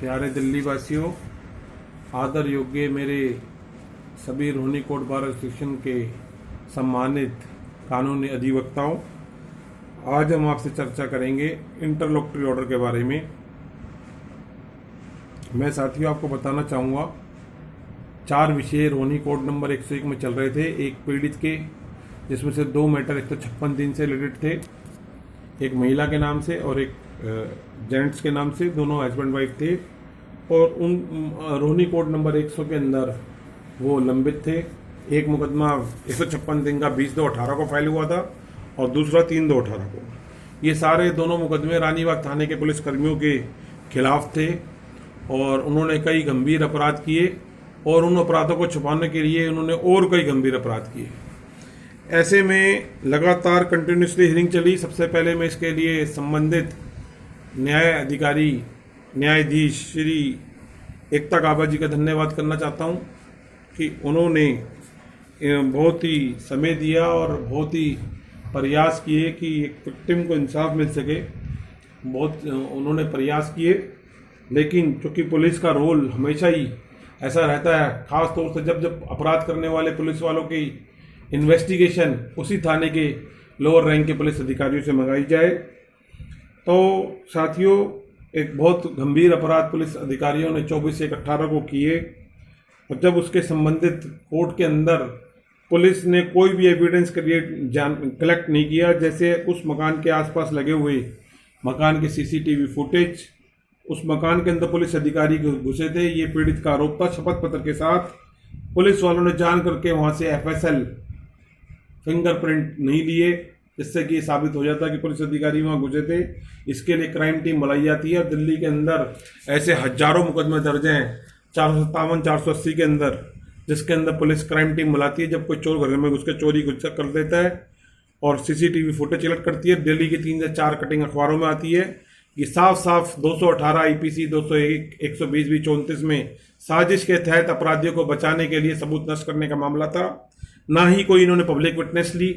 प्यारे दिल्ली वासियों, आदर योग्य मेरे सभी रोहिणी कोर्ट बार एसोसिएशन के सम्मानित कानूनी अधिवक्ताओं, आज हम आपसे चर्चा करेंगे इंटरलोक्टरी ऑर्डर के बारे में। मैं साथियों आपको बताना चाहूँगा, 4 विषय रोहिणी कोर्ट नंबर 101 में चल रहे थे। एक पीड़ित के, जिसमें से 2 मैटर 156 दिन से रिलेटेड थे, एक महिला के नाम से और एक जेंट्स के नाम से, दोनों हस्बैंड वाइफ थे। और उन रोहिणी कोर्ट नंबर 100 के अंदर वो लंबित थे। एक मुकदमा 156 दिन का 20/2/18 को फाइल हुआ था और दूसरा 3/2/18 को। ये सारे दोनों मुकदमे रानीबाग थाने के पुलिस कर्मियों के खिलाफ थे और उन्होंने कई गंभीर अपराध किए और उन अपराधों को छुपाने के लिए उन्होंने और कई गंभीर अपराध किए। ऐसे में लगातार कंटिन्यूसली हियरिंग चली। सबसे पहले मैं इसके लिए संबंधित न्याय अधिकारी न्यायाधीश श्री एकता काबा जी का धन्यवाद करना चाहता हूं कि उन्होंने बहुत ही समय दिया और बहुत ही प्रयास किए कि एक विक्टिम को इंसाफ मिल सके। बहुत उन्होंने प्रयास किए, लेकिन चूँकि पुलिस का रोल हमेशा ही ऐसा रहता है, ख़ास तौर से जब अपराध करने वाले पुलिस वालों की इन्वेस्टिगेशन उसी थाने के लोअर रैंक के पुलिस अधिकारियों से मंगाई जाए। तो साथियों, एक बहुत गंभीर अपराध पुलिस अधिकारियों ने 24/1/18 को किए और जब उसके संबंधित कोर्ट के अंदर पुलिस ने कोई भी एविडेंस कलेक्ट नहीं किया, जैसे उस मकान के आसपास लगे हुए मकान के सीसीटीवी फुटेज, उस मकान के अंदर पुलिस अधिकारी घुसे थे, ये पीड़ित का आरोप था। शपथ पत्र के साथ पुलिस वालों ने जान करके वहां से FSL फिंगरप्रिंट नहीं लिए, जिससे कि साबित हो जाता कि पुलिस अधिकारी वहां घुसे थे। इसके लिए क्राइम टीम बुलाई जाती है। दिल्ली के अंदर ऐसे हजारों मुकदमे दर्ज हैं 457 480 के अंदर, जिसके अंदर पुलिस क्राइम टीम बुलाती है जब कोई चोर घर में घुस के चोरी कर देता है और सीसीटीवी फुटेज कलेक्ट करती है। दिल्ली की 3 या 4 कटिंग अखबारों में आती है। ये साफ साफ 218 IPC 201 120 34 में साजिश के तहत अपराधियों को बचाने के लिए सबूत नष्ट करने का मामला था। ना ही कोई इन्होंने पब्लिक विटनेस ली,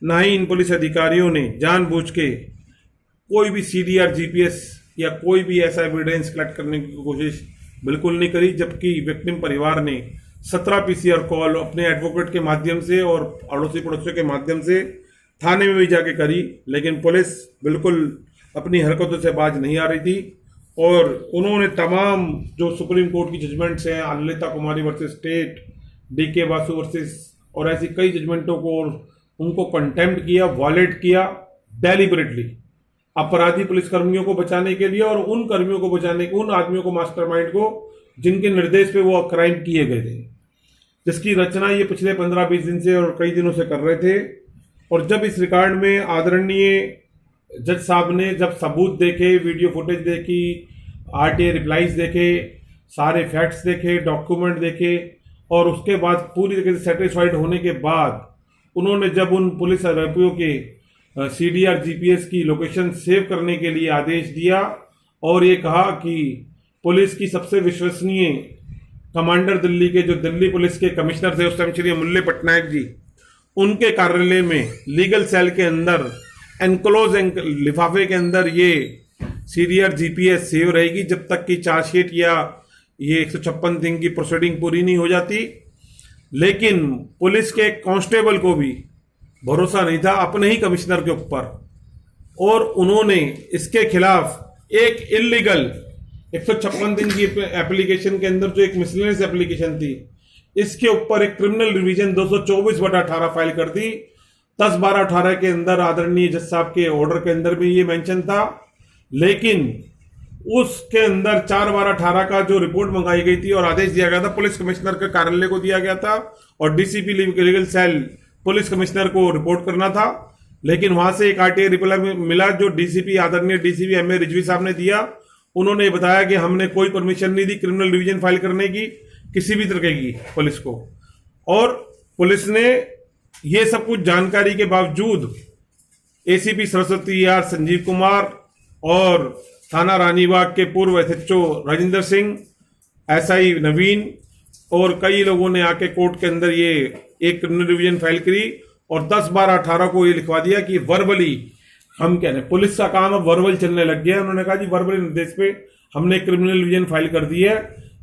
ना ही इन पुलिस अधिकारियों ने जानबूझ के कोई भी CDR GPS या कोई भी ऐसा एविडेंस कलेक्ट करने की कोशिश बिल्कुल नहीं करी। जबकि विक्टिम परिवार ने 17 PCR कॉल अपने एडवोकेट के माध्यम से और अड़ोसी पड़ोसियों के माध्यम से थाने में भी जाके करी, लेकिन पुलिस बिल्कुल अपनी हरकतों से बाज नहीं आ रही थी। और उन्होंने तमाम जो सुप्रीम कोर्ट की जजमेंट्स हैं, Lalita Kumari versus state, DK Basu versus, और ऐसी कई जजमेंटों को उनको कंटेम्प्ट किया, वॉयलेट किया डेलिबरेटली अपराधी पुलिसकर्मियों को बचाने के लिए और उन कर्मियों को बचाने, उन आदमियों को, मास्टरमाइंड को, जिनके निर्देश पे वो क्राइम किए गए थे, जिसकी रचना ये पिछले 15-20 दिन से और कई दिनों से कर रहे थे। और जब इस रिकॉर्ड में आदरणीय जज साहब ने जब सबूत देखे, वीडियो फुटेज देखी, RTA रिप्लाईज देखे, सारे फैक्ट्स देखे, डॉक्यूमेंट देखे और उसके बाद पूरी तरीके से सेटिस्फाइड होने के बाद उन्होंने जब उन पुलिस आरोपियों के CDR GPS की लोकेशन सेव करने के लिए आदेश दिया और ये कहा कि पुलिस की सबसे विश्वसनीय कमांडर दिल्ली के, जो दिल्ली पुलिस के कमिश्नर थे उस टाइम, श्री अमूल्य पटनायक जी, उनके कार्यालय में लीगल सेल के अंदर एनक्लोज लिफाफे के अंदर ये CDR GPS सेव रहेगी जब तक कि चार्जशीट या ये 156 दिन की प्रोसीडिंग पूरी नहीं हो जाती। लेकिन पुलिस के कांस्टेबल को भी भरोसा नहीं था अपने ही कमिश्नर के ऊपर, और उन्होंने इसके खिलाफ एक इलीगल 156 दिन की एप्लीकेशन के अंदर जो एक मिसलेनियस एप्लीकेशन थी, इसके ऊपर एक क्रिमिनल रिवीजन 224/18 फाइल कर दी। 10/12/18 के अंदर आदरणीय जज साहब के ऑर्डर के अंदर भी ये मेंशन था, लेकिन उसके अंदर 4/12/18 का जो रिपोर्ट मंगाई गई थी और आदेश दिया गया था, पुलिस कमिश्नर के कार्यालय को दिया गया था और DCP legal cell police commissioner को रिपोर्ट करना था। लेकिन वहां से एक RTA रिप्लाई मिला जो आदरणीय DCP MA रिजवी साहब ने दिया। उन्होंने बताया कि हमने कोई परमिशन नहीं दी क्रिमिनल रिवीजन फाइल करने की किसी भी तरह की पुलिस को, और पुलिस ने ये सब कुछ जानकारी के बावजूद ACP सरस्वती R संजीव कुमार और थाना रानीबाग के पूर्व SHO राजेंद्र सिंह, SI नवीन और कई लोगों ने आके कोर्ट के अंदर ये एक क्रिमिनल रिवीजन फाइल करी और 10/12/18 को ये लिखवा दिया कि वर्बली हम कह रहे हैं, पुलिस का काम अब वर्बल चलने लग गया। उन्होंने कहा जी वर्बल निर्देश पे हमने क्रिमिनल डिवीजन फाइल कर दी है।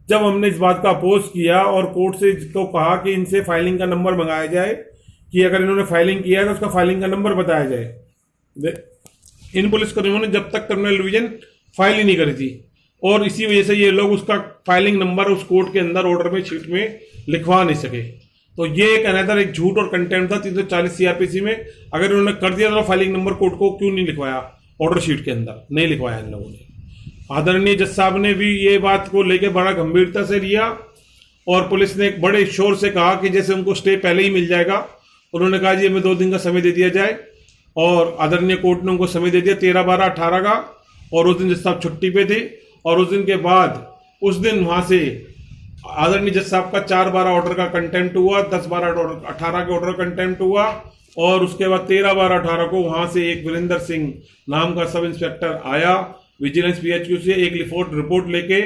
जब हमने इस बात का अपोज किया और कोर्ट से को कहा कि इनसे फाइलिंग का नंबर मंगाया जाए कि अगर इन्होंने फाइलिंग किया है तो उसका फाइलिंग का नंबर बताया जाए, इन पुलिसकर्मियों ने जब तक क्रिमिनल डिवीजन फाइल ही नहीं करी थी और इसी वजह से ये लोग उसका फाइलिंग नंबर उस कोर्ट के अंदर ऑर्डर में शीट में लिखवा नहीं सके। तो ये एक अनदर एक झूठ और कंटेम्प्ट था 340 सीआरपीसी में। अगर इन्होंने कर दिया तो फाइलिंग नंबर कोर्ट को क्यों नहीं लिखवाया ऑर्डर शीट के अंदर, नहीं लिखवाया इन लोगों ने। आदरणीय जज साहब ने भी ये बात को लेकर बड़ा गंभीरता से लिया और पुलिस ने एक बड़े शोर से कहा कि जैसे उनको स्टे पहले ही मिल जाएगा। उन्होंने कहा जी हमें 2 दिन का समय दे दिया जाए और आदरणीय कोर्ट ने उनको समय दे दिया 13/12/18 का। और उस दिन जज साहब छुट्टी पे थे और उस दिन के बाद उस दिन वहां से आदरणीय जज साहब का 4/12 ऑर्डर का कंटेम्प्ट हुआ, 10/12/18 के ऑर्डर कंटेम्प्ट हुआ और उसके बाद 13/12/18 को वहां से एक वीरेंद्र सिंह नाम का सब इंस्पेक्टर आया विजिलेंस पीएचक्यू से एक रिपोर्ट लेके,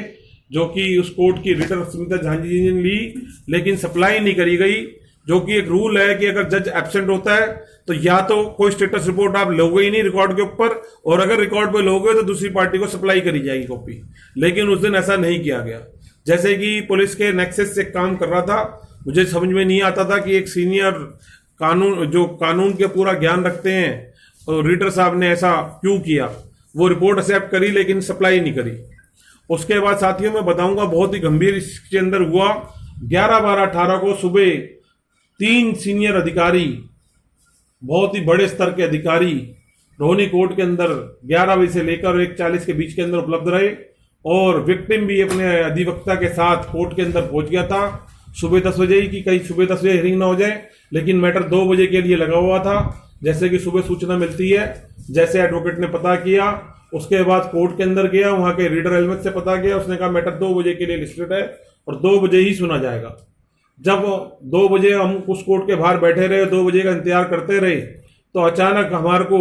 जो कि उस कोर्ट की रिटर सुमिता झांझी जी ने ली लेकिन सप्लाई नहीं करी गई। जो कि एक रूल है कि अगर जज एब्सेंट होता है तो या तो कोई स्टेटस रिपोर्ट आप लोगे ही नहीं रिकॉर्ड के ऊपर, और अगर रिकॉर्ड पे लोगे तो दूसरी पार्टी को सप्लाई करी जाएगी कॉपी। लेकिन उस दिन ऐसा नहीं किया गया। जैसे कि पुलिस के नेक्सस से काम कर रहा था, मुझे समझ में नहीं आता था कि एक सीनियर कानून के पूरा ज्ञान रखते हैं और रीडर साहब ने ऐसा क्यों किया। वो रिपोर्ट एक्सेप्ट करी लेकिन सप्लाई नहीं करी। उसके बाद साथियों मैं बताऊंगा बहुत ही गंभीर इसके अंदर हुआ। 11/12/18 को सुबह 3 सीनियर अधिकारी, बहुत ही बड़े स्तर के अधिकारी रोहिणी कोर्ट के अंदर 11 बजे से लेकर 1:40 के बीच के अंदर उपलब्ध रहे और विक्टिम भी अपने अधिवक्ता के साथ कोर्ट के अंदर पहुंच गया था सुबह 10 बजे ही, कि कहीं सुबह 10 बजे हियरिंग ना हो जाए। लेकिन मैटर 2 बजे के लिए लगा हुआ था, जैसे कि सुबह सूचना मिलती है। जैसे एडवोकेट ने पता किया, उसके बाद कोर्ट के अंदर गया, वहां के रीडर अहमद से पता किया, उसने कहा मैटर 2 बजे के लिए लिस्टेड है और 2 बजे ही सुना जाएगा। जब 2 बजे हम उस कोर्ट के बाहर बैठे रहे, 2 बजे का इंतजार करते रहे, तो अचानक हमारे को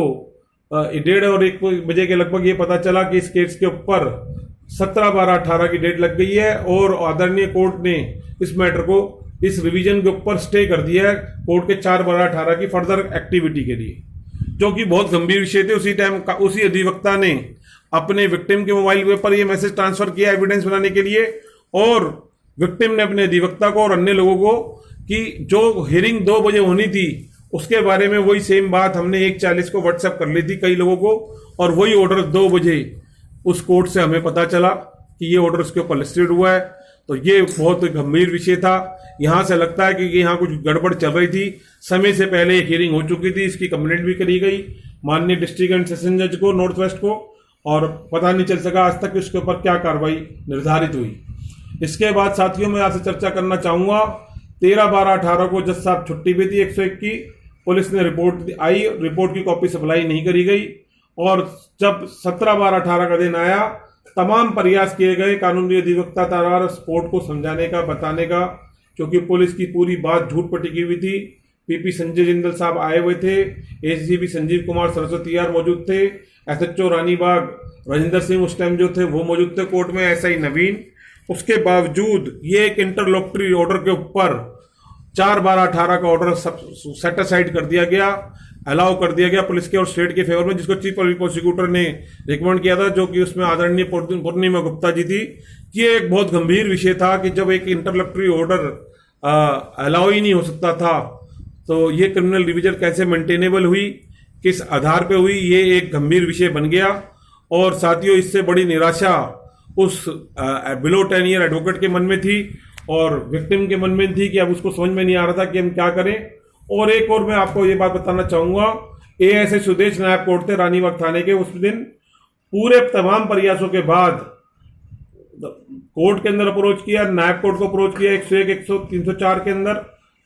1:30 और 1 बजे के लगभग ये पता चला कि इस केस के ऊपर 17/12/18 की डेट लग गई है और आदरणीय कोर्ट ने इस मैटर को इस रिवीजन के ऊपर स्टे कर दिया है कोर्ट के 4/12/18 की फर्दर एक्टिविटी के लिए, जो कि बहुत गंभीर विषय थे। उसी टाइम उसी अधिवक्ता ने अपने विक्टिम के मोबाइल पर यह मैसेज ट्रांसफर किया एविडेंस बनाने के लिए, और विक्टिम ने अपने अधिवक्ता को और अन्य लोगों को कि जो हियरिंग 2 बजे होनी थी उसके बारे में वही सेम बात हमने 1:40 को व्हाट्सएप कर ली थी कई लोगों को, और वही ऑर्डर 2 बजे उस कोर्ट से हमें पता चला कि ये ऑर्डर उसके ऊपर लिस्टेड हुआ है। तो ये बहुत गंभीर विषय था। यहां से लगता है कि यहाँ कुछ गड़बड़ चल रही थी। समय से पहले एक हियरिंग हो चुकी थी, इसकी कंप्लेंट भी करी गई माननीय डिस्ट्रिक्ट एंड सेशन जज को नॉर्थ वेस्ट को, और पता नहीं चल सका आज तक कि उसके ऊपर क्या कार्रवाई निर्धारित हुई। इसके बाद साथियों मैं आपसे चर्चा करना चाहूंगा 13/12/18 को जज साहब छुट्टी पे थी 101 की। पुलिस ने रिपोर्ट आई, रिपोर्ट की कॉपी सप्लाई नहीं करी गई, और जब 17/12/18 का दिन आया तमाम प्रयास किए गए कानूनी अधिवक्ता द्वारा कोर्ट को समझाने का, बताने का, क्योंकि पुलिस की पूरी बात झूठ पर टिकी हुई थी। पीपी संजय जिंदल साहब आए हुए थे, एसीपी संजीव कुमार सरस्वती यार मौजूद थे, एसएचओ रानीबाग राजेंद्र सिंह उस टाइम जो थे वो मौजूद थे कोर्ट में, एसआई नवीन। उसके बावजूद ये एक इंटरलोक्टरी ऑर्डर के ऊपर 4/12/18 का ऑर्डर सेट असाइड कर दिया गया, अलाउ कर दिया गया पुलिस के और स्टेट के फेवर में, जिसको चीफ पब्लिक प्रोसिक्यूटर ने रिकमेंड किया था, जो कि उसमें आदरणीय पूर्णिमा गुप्ता जी थी। ये एक बहुत गंभीर विषय था कि जब एक इंटरलोक्टरी ऑर्डर अलाउ ही नहीं हो सकता था तो ये क्रिमिनल डिवीजन कैसे मेंटेनेबल हुई, किस आधार पे हुई, ये एक गंभीर विषय बन गया। और साथियों इससे बड़ी निराशा उस बिलो 10 ईयर एडवोकेट के मन में थी और विक्टिम के मन में थी कि अब उसको समझ में नहीं आ रहा था कि हम क्या करें। और एक और मैं आपको ये बात बताना चाहूंगा, एएसआई सुदेश नायब कोर्ट थे रानीबाग थाने के, उस दिन पूरे तमाम प्रयासों के बाद कोर्ट के अंदर अप्रोच किया, नायब कोर्ट को अप्रोच किया 101, 304 के अंदर,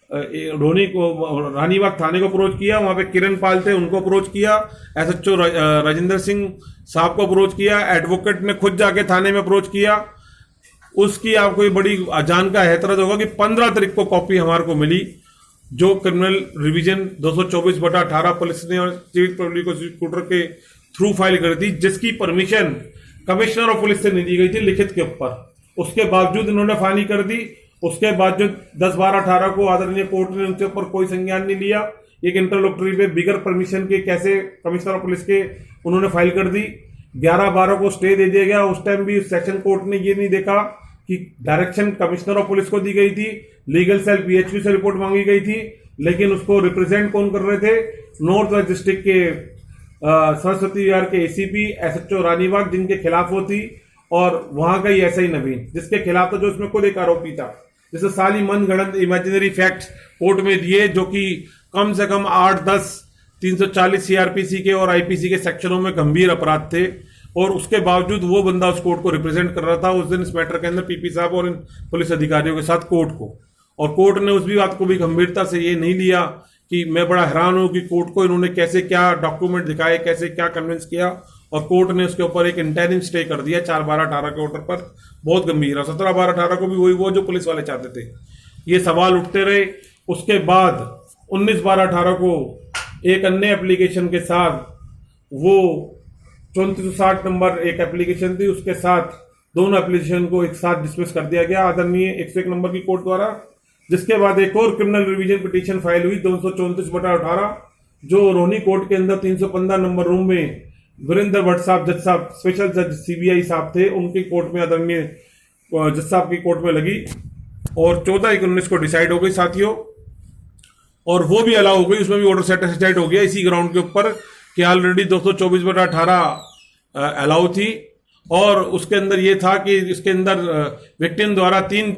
रोहिणी को रानीबाग थाने को अप्रोच किया, वहां पे किरण पाल थे उनको अप्रोच किया, एसएचओ राजेंद्र सिंह साहब को अप्रोच किया, एडवोकेट ने खुद जाके थाने में अप्रोच किया। उसकी आपको ये बड़ी जान का हैतरत होगा कि 15 तारीख को कॉपी हमारे को मिली, जो क्रिमिनल रिवीजन 224/18 पुलिस ने और चीफ पब्लिक प्रोसिक्यूटर के थ्रू फाइल करी थी, जिसकी परमिशन कमिश्नर ऑफ पुलिस से नहीं दी गई थी लिखित के ऊपर। उसके बावजूद इन्होंने फाइल कर दी। उसके बाद जो 10/12/18 को आदरणीय कोर्ट ने उनके ऊपर कोई संज्ञान नहीं लिया। एक इंटरलोक्टरी पे बिगर परमिशन के कैसे कमिश्नर ऑफ पुलिस के उन्होंने फाइल कर दी। 11/12 को स्टे दे दिया गया। उस टाइम भी सेशन कोर्ट ने ये नहीं देखा कि डायरेक्शन कमिश्नर ऑफ पुलिस को दी गई थी, लीगल सेल पीएचक्यू से रिपोर्ट मांगी गई थी, लेकिन उसको रिप्रेजेंट कौन कर रहे थे? नॉर्थ वेस्ट डिस्ट्रिक्ट के सरस्वती विहार के एसीपी एसएचओ रानीबाग, जिनके खिलाफ वो थी, और वहां का ही एसआई नवीन, जिसके खिलाफ तो जो उसमें खुद एक आरोपी था। जैसे साली मनगढ़ंत इमेजिनरी फैक्ट्स कोर्ट में दिए, जो कि कम से कम 8-10 340 सीआरपीसी के और आईपीसी के सेक्शनों में गंभीर अपराध थे, और उसके बावजूद वो बंदा उस कोर्ट को रिप्रेजेंट कर रहा था उस दिन इस मैटर के अंदर, पीपी साहब और इन पुलिस अधिकारियों के साथ कोर्ट को। और कोर्ट ने उस भी बात को भी गंभीरता से ये नहीं लिया कि मैं बड़ा हैरान हूं कि कोर्ट को इन्होंने कैसे क्या डॉक्यूमेंट दिखाए, कैसे क्या कन्विंस किया, और कोर्ट ने उसके ऊपर एक इंटरिम स्टे कर दिया 4/12/18 के ऑर्डर पर, बहुत गंभीर। और 17/12/18 को भी वही वो जो पुलिस वाले चाहते थे। ये सवाल उठते रहे। उसके बाद 19/12/18 को एक अन्य एप्लीकेशन के साथ, वो 3460 नंबर एक एप्लीकेशन थी, उसके साथ दोनों एप्लीकेशन को एक साथ डिसमिस कर दिया गया आदरणीय 101 नंबर की कोर्ट द्वारा। जिसके बाद एक और क्रिमिनल रिवीजन पिटीशन फाइल हुई 234/18, जो रोहिणी कोर्ट के अंदर 315 नंबर रूम में वीरेंद्र भट्ट साहब, जज साहब, स्पेशल जज सीबीआई साहब थे, उनकी कोर्ट में आदरणीय जज साहब की कोर्ट में लगी, और 14/1/19 को डिसाइड हो गई साथियों, और वो भी अलाउ हो गई। उसमें भी ऑर्डर सेटिस्फाइड हो गया इसी ग्राउंड के ऊपर कि ऑलरेडी 224/18 अलाउ थी, और उसके अंदर ये था कि इसके अंदर विक्टिम द्वारा 3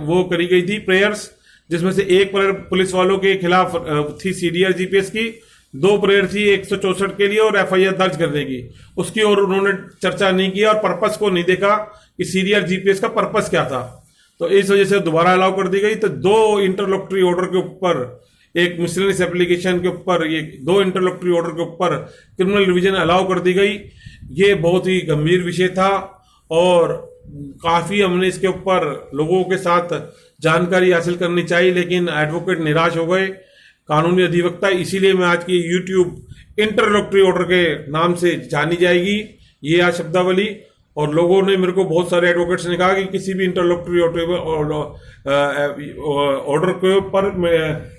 वो करी गई थी प्रेयर्स, जिसमें से एक प्रेयर पुलिस वालों के खिलाफ थी सीडीआर जीपीएस की, 2 प्रेयर थी 164 के लिए और एफआईआर दर्ज करने की, उसकी और उन्होंने चर्चा नहीं की और पर्पस को नहीं देखा कि सीडीआर जीपीएस का पर्पस क्या था। तो इस वजह से दोबारा अलाउ कर दी गई। तो 2 इंटरलोक्टरी ऑर्डर के ऊपर, एक मिसलेनियस एप्लीकेशन के ऊपर, ये 2 इंटरलोक्टरी ऑर्डर के ऊपर क्रिमिनल रिवीजन अलाउ कर दी गई। ये बहुत ही गंभीर विषय था, और काफी हमने इसके ऊपर लोगों के साथ जानकारी हासिल करनी चाहिए, लेकिन एडवोकेट निराश हो गए, कानूनी अधिवक्ता। इसीलिए मैं आज की यूट्यूब इंटरलोक्टरी ऑर्डर के नाम से जानी जाएगी ये आज शब्दावली। और लोगों ने, मेरे को बहुत सारे एडवोकेट्स ने कहा कि किसी भी इंटरलोक्टरी ऑर्डर के ऊपर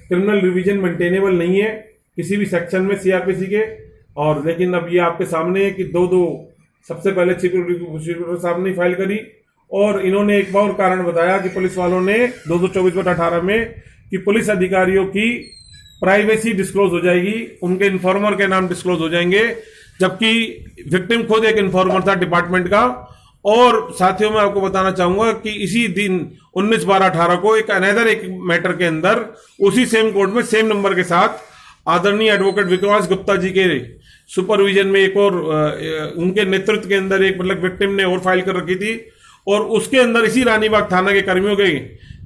क्रिमिनल रिवीजन मेंटेनेबल नहीं है किसी भी सेक्शन में सीआरपीसी के। और लेकिन अब ये आपके सामने है कि 2 सबसे पहले चीफ प्रोसिक्यूटर साहब ने फाइल करी, और इन्होंने एक बार कारण बताया कि पुलिस वालों ने 224/18 में कि पुलिस अधिकारियों की प्राइवेसी डिस्क्लोज हो जाएगी, उनके इन्फॉर्मर के नाम डिस्क्लोज हो जाएंगे, जबकि विक्टिम खुद एक इन्फॉर्मर था डिपार्टमेंट का। और साथियों, मैं आपको बताना चाहूंगा कि इसी दिन 19/12/18 को एक अनदर एक मैटर के अंदर उसी सेम कोर्ट में सेम नंबर के साथ आदरणीय एडवोकेट विकास गुप्ता जी के सुपरविजन में एक और उनके नेतृत्व के अंदर एक मतलब विक्टिम ने और फाइल कर रखी थी, और उसके अंदर इसी रानीबाग थाना के कर्मियों के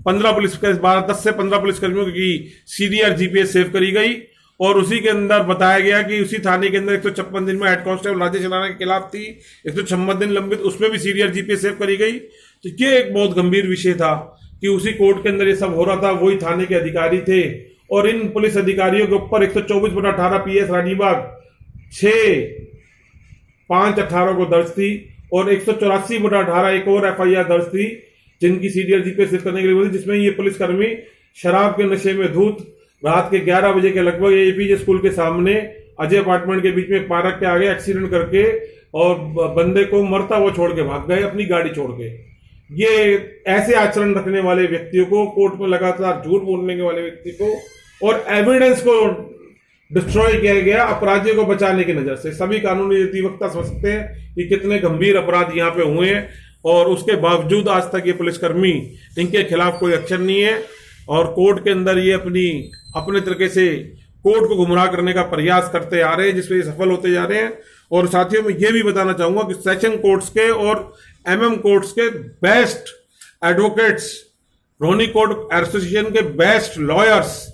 15 पुलिस 10 से 15 पुलिस कर्मियों की सीडीआर जीपीएस सेव करी गई, और उसी के अंदर बताया गया कि उसी थाने के अंदर 156 दिन में हेड कांस्टेबल राजेश राणा के खिलाफ थी 156 दिन लंबित, उसमें भी सीडीआर जीपीएस सेव करी गई। तो ये एक बहुत गंभीर विषय था कि उसी कोर्ट के अंदर ये सब हो रहा था, वही थाने के अधिकारी थे, और इन पुलिस अधिकारियों के ऊपर 124/18 पीएस रानीबाग 6/5/18 को दर्ज थी, और 184/18 एक और एफआईआर दर्ज थी जिनकी सीडीआर जीपीएस सेव करने के लिए बोली, जिसमें ये पुलिसकर्मी शराब के नशे में धूत रात के 11 बजे के लगभग एपीजे स्कूल के सामने अजय अपार्टमेंट के बीच में पार्क के आगे एक्सीडेंट करके और बंदे को मरता हुआ छोड़ के भाग गए, अपनी गाड़ी छोड़ के। ये ऐसे आचरण रखने वाले व्यक्तियों को, कोर्ट में लगातार झूठ बोलने के वाले व्यक्ति को और एविडेंस को डिस्ट्रॉय किया गया अपराधियों को बचाने की नजर से। सभी कानूनी अधिवक्ता समझ सकते हैं कि कितने गंभीर अपराध यहाँ पे हुए हैं, और उसके बावजूद आज तक ये पुलिसकर्मी, इनके खिलाफ कोई एक्शन नहीं है, और कोर्ट के अंदर ये अपने तरीके से कोर्ट को गुमराह करने का प्रयास करते आ रहे हैं, जिसमें ये सफल होते जा रहे हैं। और साथियों, मैं ये भी बताना चाहूंगा कि सेशन कोर्ट्स के और एमएम कोर्ट्स के best advocates, Rohini court association के बेस्ट लॉयर्स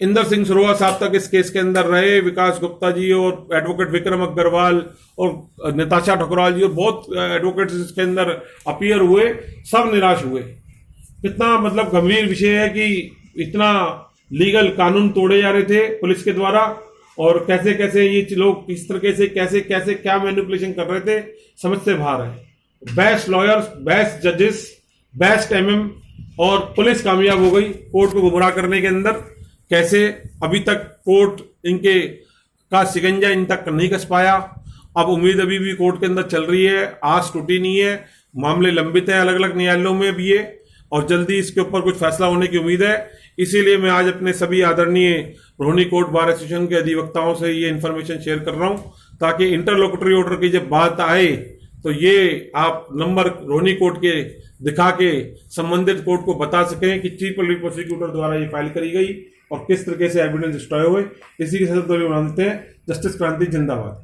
इंदर सिंह सरोवा साहब तक इस केस के अंदर रहे, विकास गुप्ता जी और एडवोकेट विक्रम अग्रवाल और निताशा ठकुराल जी और बहुत एडवोकेट्स इसके अंदर अपीयर हुए, सब निराश हुए। कितना मतलब गंभीर विषय है कि इतना लीगल कानून तोड़े जा रहे थे पुलिस के द्वारा, और कैसे कैसे ये लोग किस तरीके से कैसे कैसे क्या मैनिपुलेशन कर रहे थे, समझ से बाहर है। बेस्ट लॉयर्स, बेस्ट जजेस, बेस्ट एमएम, और पुलिस कामयाब हो गई कोर्ट को गुमराह करने के अंदर। कैसे अभी तक कोर्ट इनके का शिकंजा इन तक नहीं कस पाया। अब उम्मीद अभी भी कोर्ट के अंदर चल रही है, आस टूटी नहीं है, मामले लंबित हैं अलग अलग न्यायालयों में भी ये, और जल्दी इसके ऊपर कुछ फैसला होने की उम्मीद है। इसीलिए मैं आज अपने सभी आदरणीय रोहिणी कोर्ट बार एसोसिएशन के अधिवक्ताओं से ये इन्फॉर्मेशन शेयर कर रहा हूं, ताकि इंटरलोकुटरी ऑर्डर की जब बात आए तो ये आप नंबर रोहिणी कोर्ट के दिखा के संबंधित कोर्ट को बता सकें कि चीफ पब्लिक प्रोसिक्यूटर द्वारा ये फाइल करी गई और किस तरीके से एविडेंस डिस्ट्रॉय हुए। इसी के साथ मानते हैं। जस्टिस क्रांति जिंदाबाद।